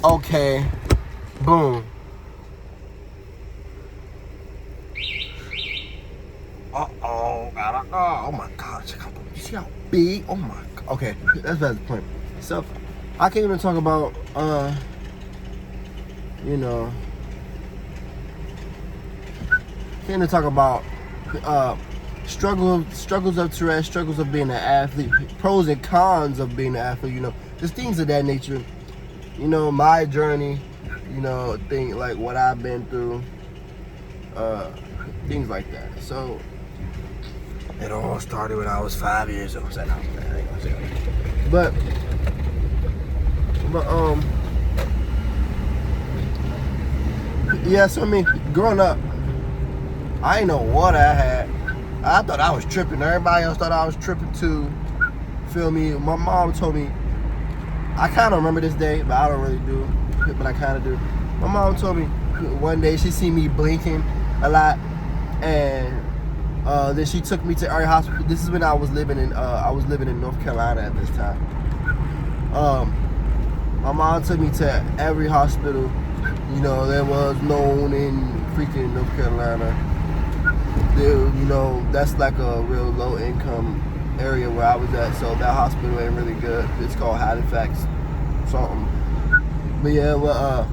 Okay. Boom. Oh my God. You see how big? Oh my God. Okay, that's the point. So, I can't even talk about, you know, can't even talk about, struggles of Tourette, struggles of being an athlete, pros and cons of being an athlete, you know, just things of that nature. You know, my journey, you know, like what I've been through, things like that. So, it all started when I was 5 years old. But yeah, so I mean, growing up, I didn't know what I had. I thought I was tripping. Everybody else thought I was tripping too. Feel me? My mom told me, I kind of remember this day, but I don't really do. But I kind of do. My mom told me one day she seen me blinking a lot, and then she took me to area hospital. This is when I was living in North Carolina at this time. My mom took me to every hospital, you know, there was known in freaking North Carolina. There, you know, that's like a real low income area where I was at, so that hospital ain't really good. It's called Halifax something. But yeah, well,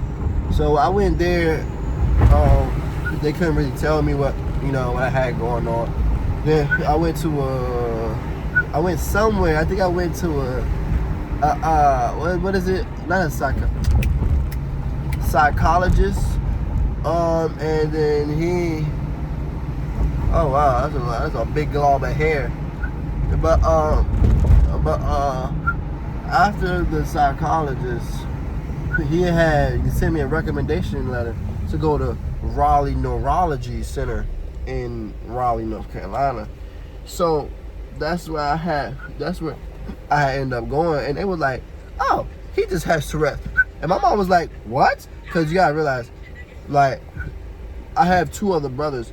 so I went there. They couldn't really tell me what, you know, what I had going on. Then I went somewhere. I think I went to what is it? Not a psychologist. And then he, oh wow, that's a big glob of hair. But after the psychologist, he sent me a recommendation letter to go to Raleigh Neurology Center in Raleigh, North Carolina. So that's where I ended up going, and they were like, "Oh, he just has Tourette." And my mom was like, "What?" Because you gotta realize, like, I have 2 other brothers.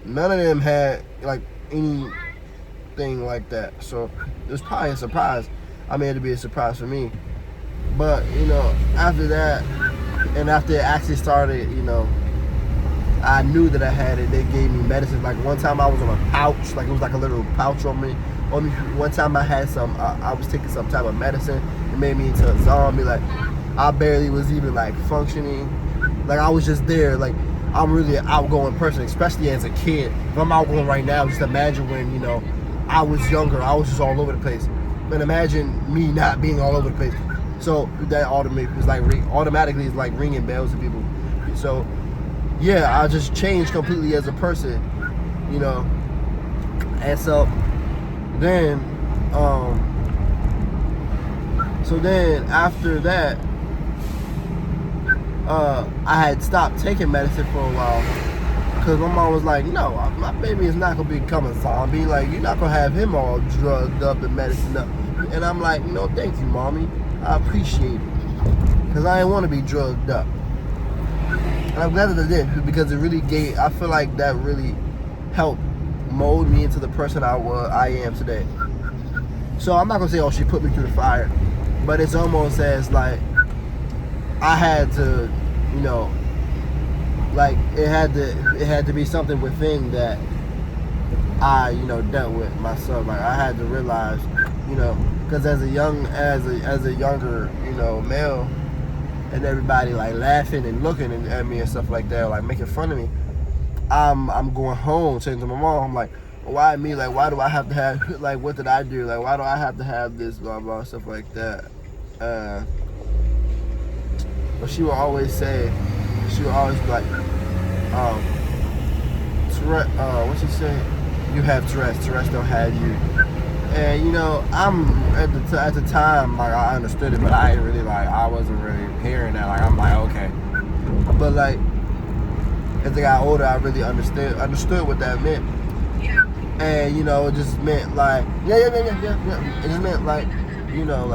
None of them had like anything like that, so it was probably a surprise. I mean, it'd be a surprise for me. But you know, after that, and after it actually started, you know, I knew that I had it. They gave me medicine. Like one time I was on a pouch, like it was like a little pouch on me. One time I had I was taking some type of medicine. It made me into a zombie. Like I barely was even like functioning. Like I was just there. Like I'm really an outgoing person, especially as a kid. If I'm outgoing right now, just imagine when, you know, I was younger. I was just all over the place. But imagine me not being all over the place. So that automatically is like ringing bells to people. So yeah, I just changed completely as a person, you know. And so then after that, I had stopped taking medicine for a while because my mom was like, "No, my baby is not gonna become a zombie. Like you're not gonna have him all drugged up and medicine up." And I'm like, "No, thank you, mommy. I appreciate it because I didn't want to be drugged up." And I'm glad that I did, because it really I feel like that really helped mold me into the person I am today. So I'm not gonna say, oh, she put me through the fire, but it's almost as like I had to, you know, like it had to be something within that I, you know, dealt with myself. Like I had to realize, you know, because as a younger, you know, male, and everybody like laughing and looking at me and stuff like that, like making fun of me, I'm going home saying to my mom, I'm like, why me? Like, why do I have to have, like, what did I do? Like, why do I have to have this, blah, blah, stuff like that. But she would always be like, Tourette, what she say? You have Tourette. Tourette don't have you. And you know, I'm at the time, like I understood it, but I wasn't really hearing that. Like I'm like, okay. But like as I got older, I really understood what that meant. And you know, it just meant like, yeah. It just meant like, you know,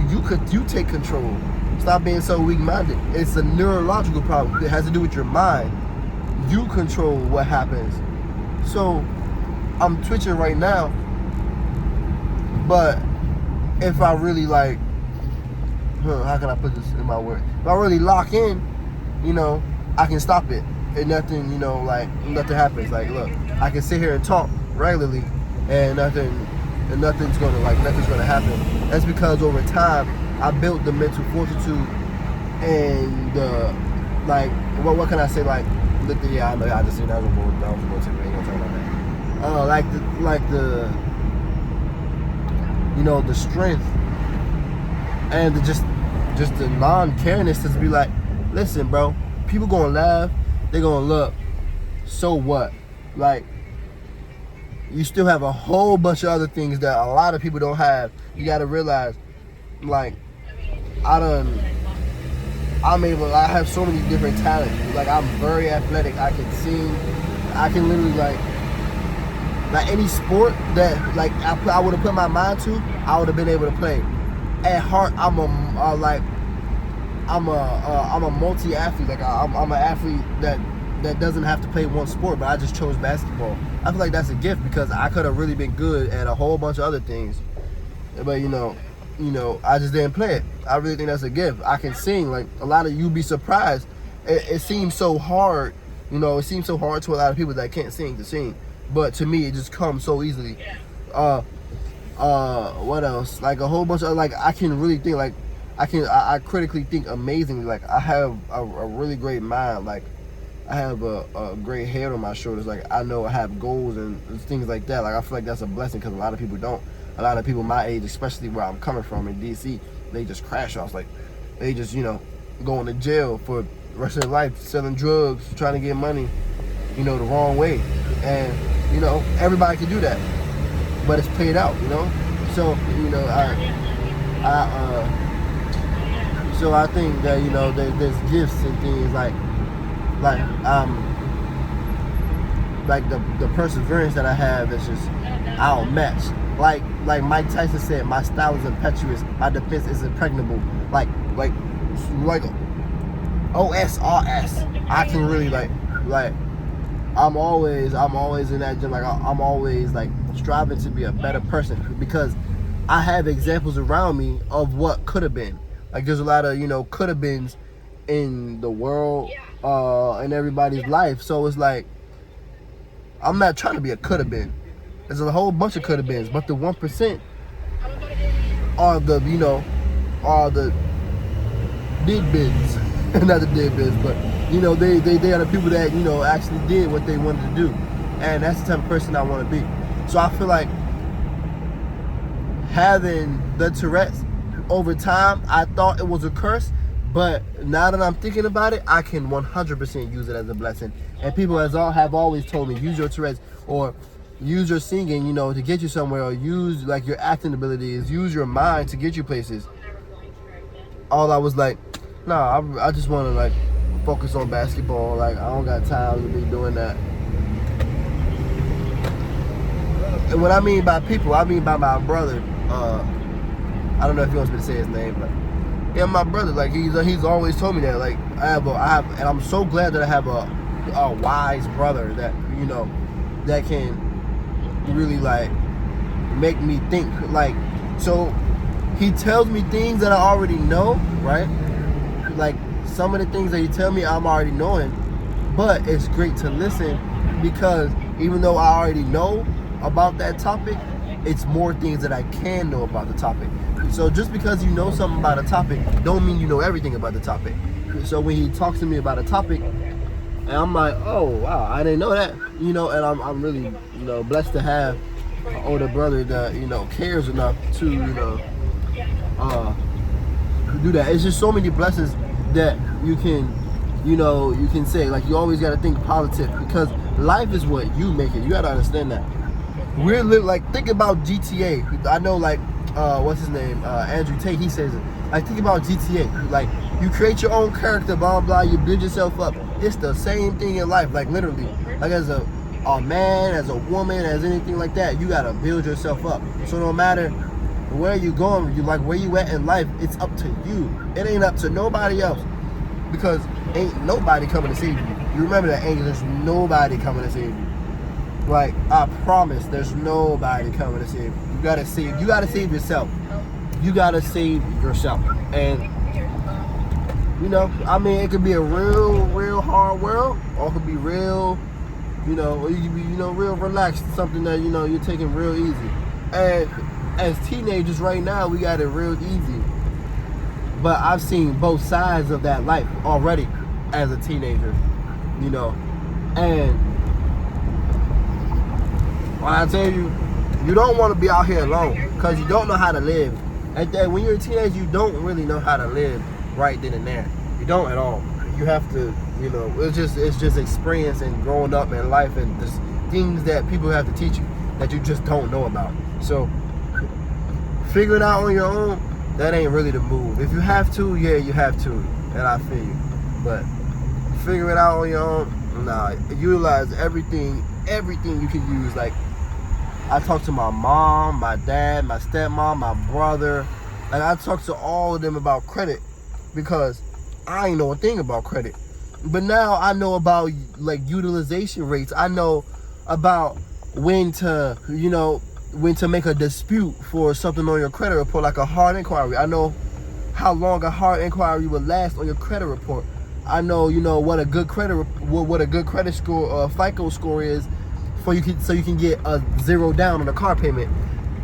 you take control. Stop being so weak-minded. It's a neurological problem. It has to do with your mind. You control what happens. So I'm twitching right now, but if I really like how can I put this in my word? If I really lock in, you know, I can stop it. And nothing, you know, like, nothing happens. Like, look, I can sit here and talk regularly and nothing's gonna happen. That's because over time, I built the mental fortitude and like, what can I say? Like, I know I just said that was going to ain't gonna talk about that. Like the you know, the strength and just the non-cariness to be like, listen, bro, people gonna laugh, they gonna look, so what? Like, you still have a whole bunch of other things that a lot of people don't have. You gotta realize, like, I have so many different talents. Like, I'm very athletic. I can sing. I can literally, like any sport that, like, I would have put my mind to, I would have been able to play. At heart, I'm a multi-athlete. Like, I'm an athlete that doesn't have to play one sport, but I just chose basketball. I feel like that's a gift because I could have really been good at a whole bunch of other things, but you know, I just didn't play it. I really think that's a gift. I can sing. Like, a lot of you'd be surprised. It seems so hard, you know. It seems so hard to a lot of people that can't sing to sing, but to me, it just comes so easily. What else? Like, a whole bunch of, like, I can really think. Like, I critically think amazingly. Like, I have a really great mind. Like, I have a great head on my shoulders. Like, I know I have goals and things like that. Like, I feel like that's a blessing because a lot of people don't. A lot of people my age, especially where I'm coming from in DC, they just crash off. Like, they just, you know, going to jail for the rest of their life, selling drugs, trying to get money, you know, the wrong way. And, you know, everybody can do that, but it's paid out, you know. So, you know, so I think that, you know, there's gifts and things like the perseverance that I have is just outmatched. Like Mike Tyson said, my style is impetuous, my defense is impregnable. Like OSRS. I can really like I'm always in that gym. Like, I'm always like striving to be a better person because I have examples around me of what could have been. Like, there's a lot of, you know, could have beens in the world, in everybody's life. So it's like, I'm not trying to be a could have been. There's a whole bunch of could have beens, but the 1% are the, you know, are the did bins. Not the dead bins, but, you know, they are the people that, you know, actually did what they wanted to do. And that's the type of person I want to be. So I feel like having the Tourette's over time, I thought it was a curse, but now that I'm thinking about it, I can 100% use it as a blessing. And people have always told me, use your Tourette's or use your singing, you know, to get you somewhere, or use, like, your acting abilities, use your mind to get you places. All I was like, nah, I just want to, like, focus on basketball. Like, I don't got time to be doing that. And what I mean by people, I mean by my brother. I don't know if he wants me to say his name, but yeah, my brother. Like, he's always told me that. Like, I have, and I'm so glad that I have a wise brother that, you know, that can really, like, make me think. Like, so he tells me things that I already know, right? Like, some of the things that he tell me I'm already knowing, but it's great to listen because even though I already know about that topic, it's more things that I can know about the topic. So just because you know something about a topic don't mean you know everything about the topic. So when he talks to me about a topic and I'm like, oh wow, I didn't know that, you know, and I'm really, you know, blessed to have an older brother that, you know, cares enough to, you know, do that. It's just so many blessings that you can, you know, you can say. Like, you always got to think positive because life is what you make it. You got to understand that. We're like, think about GTA. I know, like, what's his name, Andrew Tate, he says it. Like, think about GTA. Like, you create your own character, blah blah, you build yourself up. It's the same thing in life. Like, literally, like, as a man, as a woman, as anything like that, you gotta build yourself up. So no matter where you going, you, like, where you at in life, it's up to you. It ain't up to nobody else because ain't nobody coming to save you. You remember that, ain't there's nobody coming to save you. Like, I promise, there's nobody coming to save you. You gotta save yourself. you gotta save yourself. And you know, I mean, it could be a real hard world, or it could be real, you know, or you could be, you know, real relaxed, something that, you know, you're taking real easy. And as teenagers right now, we got it real easy. But I've seen both sides of that life already as a teenager, you know. And when I tell you, you don't want to be out here alone, because you don't know how to live. And then when you're a teenager, you don't really know how to live right then and there. You don't at all. You have to, you know, it's just experience and growing up in life, and just things that people have to teach you that you just don't know about. So figuring it out on your own, that ain't really the move. If you have to, yeah, you have to, and I feel you. But figure it out on your own, nah. Utilize everything you can use. Like, I talk to my mom, my dad, my stepmom, my brother. Like, I talk to all of them about credit, because I ain't know a thing about credit. But now I know about, like, utilization rates. I know about when to, you know, when to make a dispute for something on your credit report, like a hard inquiry. I know how long a hard inquiry will last on your credit report. I know, you know, what a good credit score or FICO score is so you can get a 0 down on a car payment.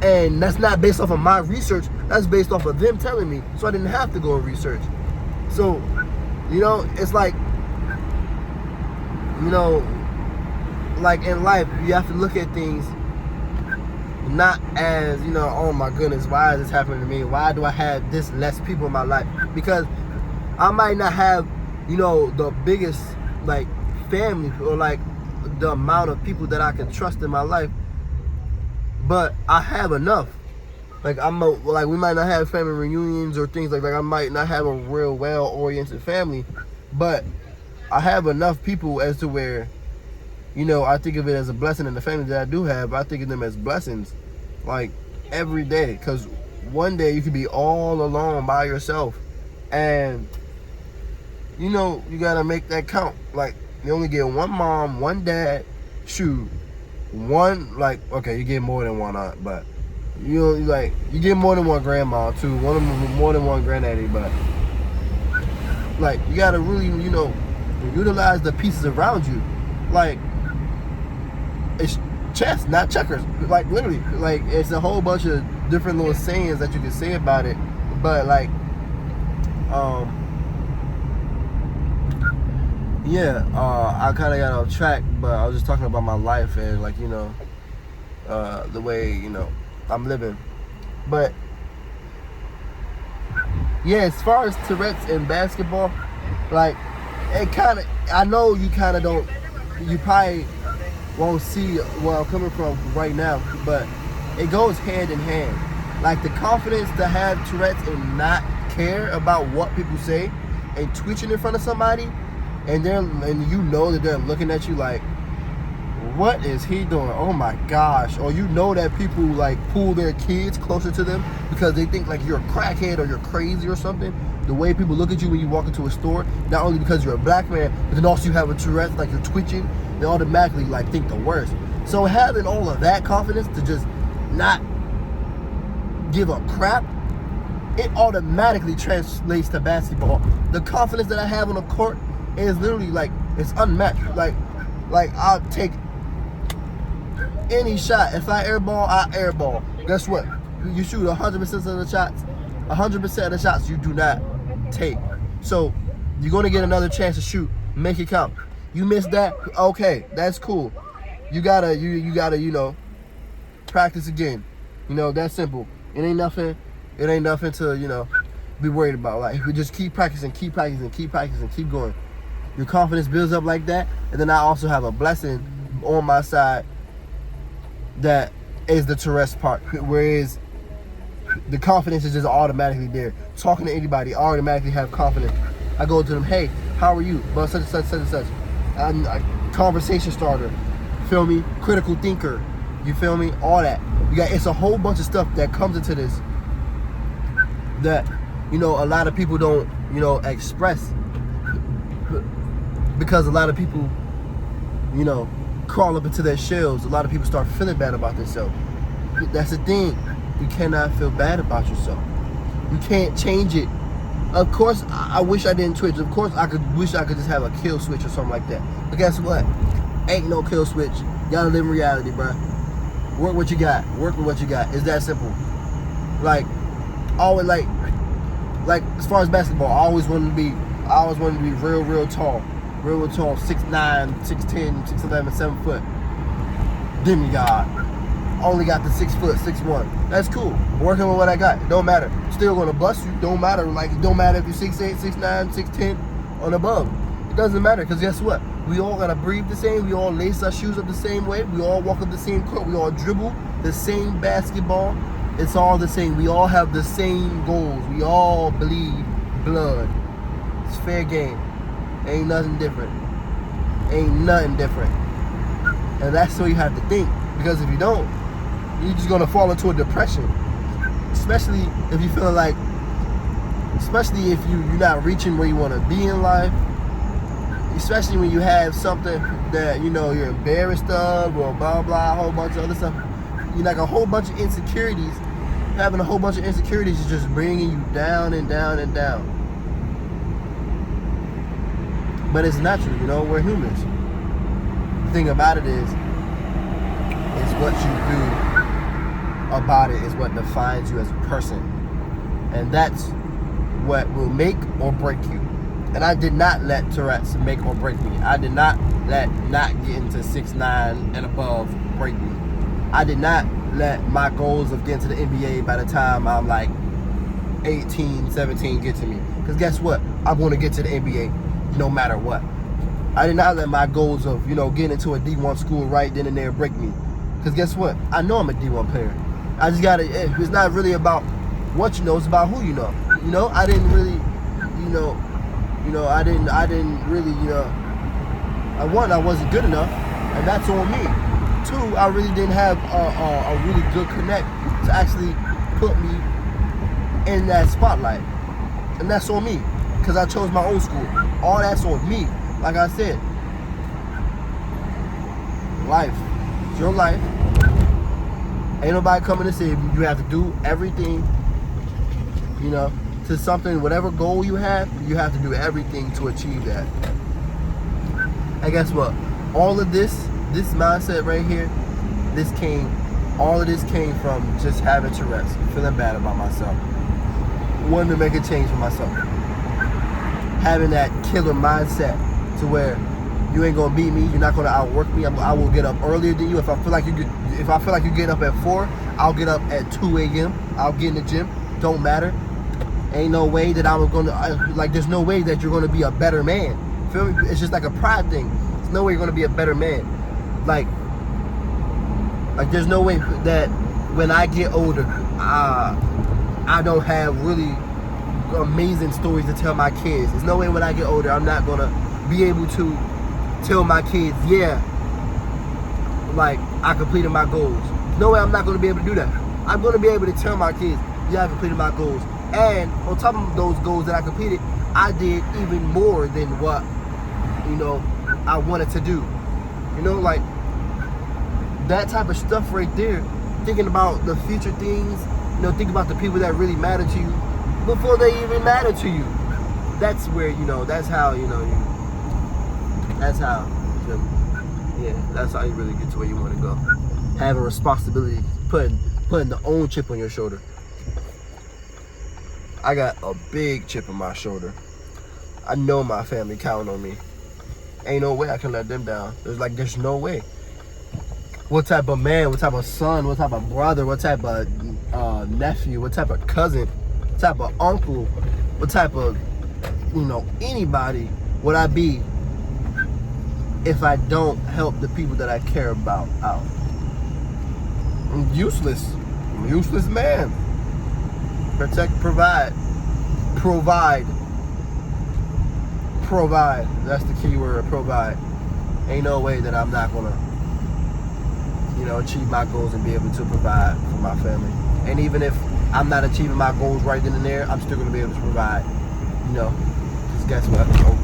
And that's not based off of my research. That's based off of them telling me. So I didn't have to go and research. So, you know, it's like, you know, like in life, you have to look at things not as, you know, oh my goodness, why is this happening to me? Why do I have this less people in my life? Because I might not have, you know, the biggest, like, family, or like the amount of people that I can trust in my life, but I have enough. Like, like, we might not have family reunions or things like that. I might not have a real well-oriented family, but I have enough people as to where, you know, I think of it as a blessing in the family that I do have. I think of them as blessings, like, every day. Because one day you could be all alone by yourself, and, you know, you got to make that count. Like, you only get one mom, one dad, shoot, one, like, okay, you get more than one aunt, but you know, like, you get more than one grandma too, more than one granddaddy, but, like, you got to really, you know, utilize the pieces around you. Like, it's chess, not checkers. Like, literally, like, it's a whole bunch of different little sayings that you can say about it, but, like, yeah, I kind of got off track, but I was just talking about my life and, like, you know, the way, you know, I'm living. But yeah, as far as Tourette's in basketball, like, it kind of, I know you kind of don't, you probably won't see where I'm coming from right now, but it goes hand in hand. Like, the confidence to have Tourette's and not care about what people say, and twitching in front of somebody, and you know that they're looking at you like, what is he doing? Oh my gosh. Or you know that people, like, pull their kids closer to them because they think, like, you're a crackhead or you're crazy or something. The way people look at you when you walk into a store, not only because you're a black man, but then also you have a Tourette, like, you're twitching, they automatically, like, think the worst. So having all of that confidence to just not give a crap, it automatically translates to basketball. The confidence that I have on the court is literally, like, it's unmatched. Like, I'll take any shot. If I airball, I airball. Guess what? You shoot 100% of the shots. 100% of the shots you do not take. So you're gonna get another chance to shoot. Make it count. You missed that, okay, that's cool. You gotta, you know, practice again. You know, that's simple. It ain't nothing to, you know, be worried about. Like, we just keep practicing, keep going. Your confidence builds up like that, and then I also have a blessing on my side that is the Tourette's part, whereas the confidence is just automatically there. Talking to anybody, I automatically have confidence. I go to them, hey, how are you? But such and such. I'm a conversation starter. Feel me? Critical thinker. You feel me? All that. It's a whole bunch of stuff that comes into this that, you know, a lot of people don't, you know, express, because a lot of people, you know, crawl up into their shells. A lot of people start feeling bad about themselves. That's the thing. You cannot feel bad about yourself. You can't change it. Of course, I wish I didn't twitch. Of course, wish I could just have a kill switch or something like that. But guess what? Ain't no kill switch. You gotta live in reality, bro. Work what you got. Work with what you got. It's that simple. Like, always like as far as basketball, I always wanted to be real tall. Real tall, 6'9", 6'10", 6'11", 7 foot. Demigod. Only got the 6 foot, 6'1". That's cool. Working with what I got. It don't matter. Still gonna bust you. Don't matter. Like, it don't matter if you're 6'8", 6'9", 6'10", on above. It doesn't matter, because guess what? We all gotta breathe the same. We all lace our shoes up the same way. We all walk up the same court. We all dribble the same basketball. It's all the same. We all have the same goals. We all bleed blood. It's fair game. Ain't nothing different. Ain't nothing different. And that's what you have to think. Because if you don't, you're just gonna fall into a depression. Especially if you feel like, especially if you're not reaching where you want to be in life. Especially when you have something that, you know, you're embarrassed of, or blah blah, a whole bunch of other stuff. You're like a whole bunch of insecurities. Having a whole bunch of insecurities is just bringing you down and down and down. But it's natural, you know, we're humans. The thing about it is what you do about it is what defines you as a person. And that's what will make or break you. And I did not let Tourette's make or break me. I did not let not getting to 6'9" and above break me. I did not let my goals of getting to the NBA by the time I'm like 18, 17 get to me. Because guess what? I'm going to get to the NBA no matter what. I did not let my goals of, you know, getting into a D1 school right then and there break me. Because guess what? I know I'm a D1 player. I just gotta, it's not really about what you know, it's about who you know. You know, I didn't really, I didn't really, I wasn't good enough, and that's on me. 2, I really didn't have a really good connect to actually put me in that spotlight. And that's on me, because I chose my own school. All that's on me. Like I said, life. It's your life. Ain't nobody coming to save you. You have to do everything, to something, whatever goal you have to do everything to achieve that. And guess what? All of this mindset right here, all of this came from just having Tourette's, feeling bad about myself, wanting to make a change for myself, having that killer mindset to where you ain't gonna beat me, you're not gonna outwork me. I will get up earlier than you. If I feel like you get up at 4, I'll get up at 2 a.m. I'll get in the gym. Don't matter. Ain't no way that there's no way that you're gonna be a better man. Feel me? It's just like a pride thing. There's no way you're gonna be a better man. Like there's no way that when I get older, I don't have really amazing stories to tell my kids. There's no way when I get older I'm not gonna be able to tell my kids, yeah, like I completed my goals. No way I'm not gonna be able to do that. I'm gonna be able to tell my kids, yeah, I completed my goals. And on top of those goals that I completed, I did even more than what, I wanted to do. Like that type of stuff right there, thinking about the future things, think about the people that really matter to you before they even matter to you. That's where, that's how you really get to where you want to go. Having responsibility, putting the own chip on your shoulder. I got a big chip on my shoulder. I know my family counting on me. Ain't no way I can let them down. There's no way. What type of man, what type of son, what type of brother, what type of nephew, what type of cousin, what type of uncle, what type of, anybody would I be if I don't help the people that I care about out? I'm useless. I'm a useless man. Protect, provide. That's the key word, provide. Ain't no way that I'm not gonna, achieve my goals and be able to provide for my family. And even if I'm not achieving my goals right then and there, I'm still gonna be able to provide. Because guess what? Oh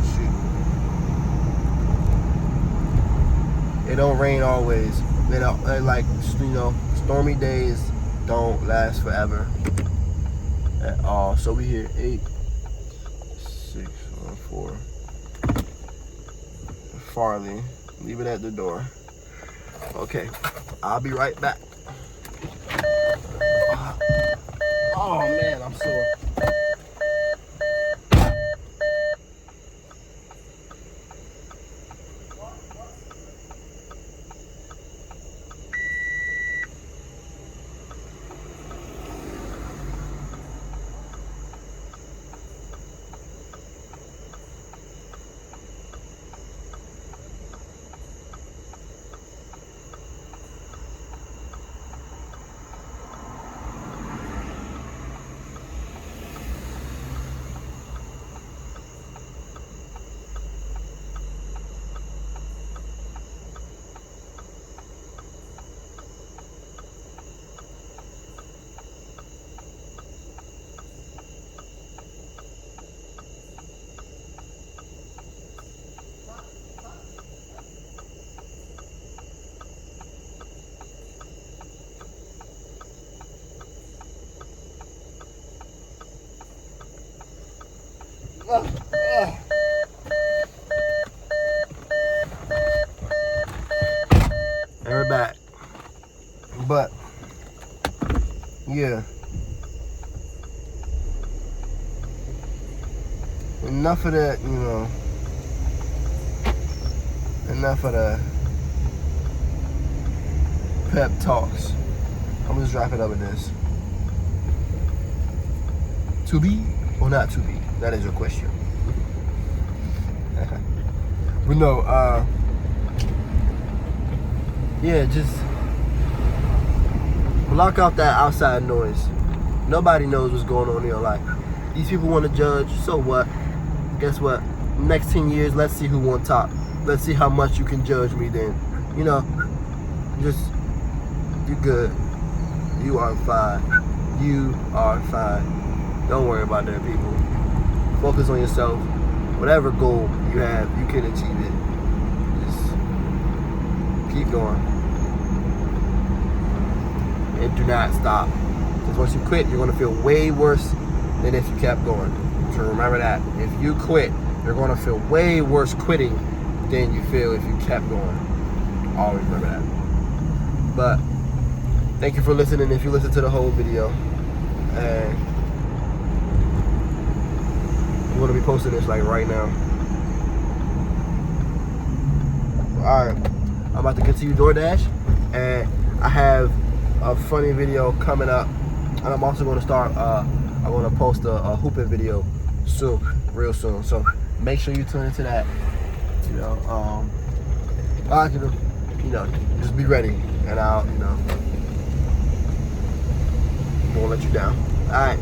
shit. It don't rain always. Stormy days don't last forever. at all. So we here 8, 6, 4. Farley, leave it at the door. Okay, I'll be right back. Oh man, I'm sore. And we're back. But yeah, enough of that, you know. Enough of the pep talks. I'm just wrapping up with this. To be or not to be? That is your question. But no, yeah, just block out that outside noise. Nobody knows what's going on in your life. These people want to judge, so what? Guess what? Next 10 years, let's see who on top. Let's see how much you can judge me then. You know, just, you're good. You are fine. You are fine. Don't worry about them people. Focus on yourself. Whatever goal you have, you can achieve it. Just keep going. And do not stop. Because once you quit, you're going to feel way worse than if you kept going. So remember that. If you quit, you're going to feel way worse quitting than you feel if you kept going. Always remember that. But thank you for listening. If you listen to the whole video, and I'm going to be posting this like right now. Alright, I'm about to continue DoorDash, and I have a funny video coming up, and I'm also going to start I'm going to post a hooping video soon, real soon, so make sure you tune into that. You know, just be ready, and I'll, won't let you down. Alright.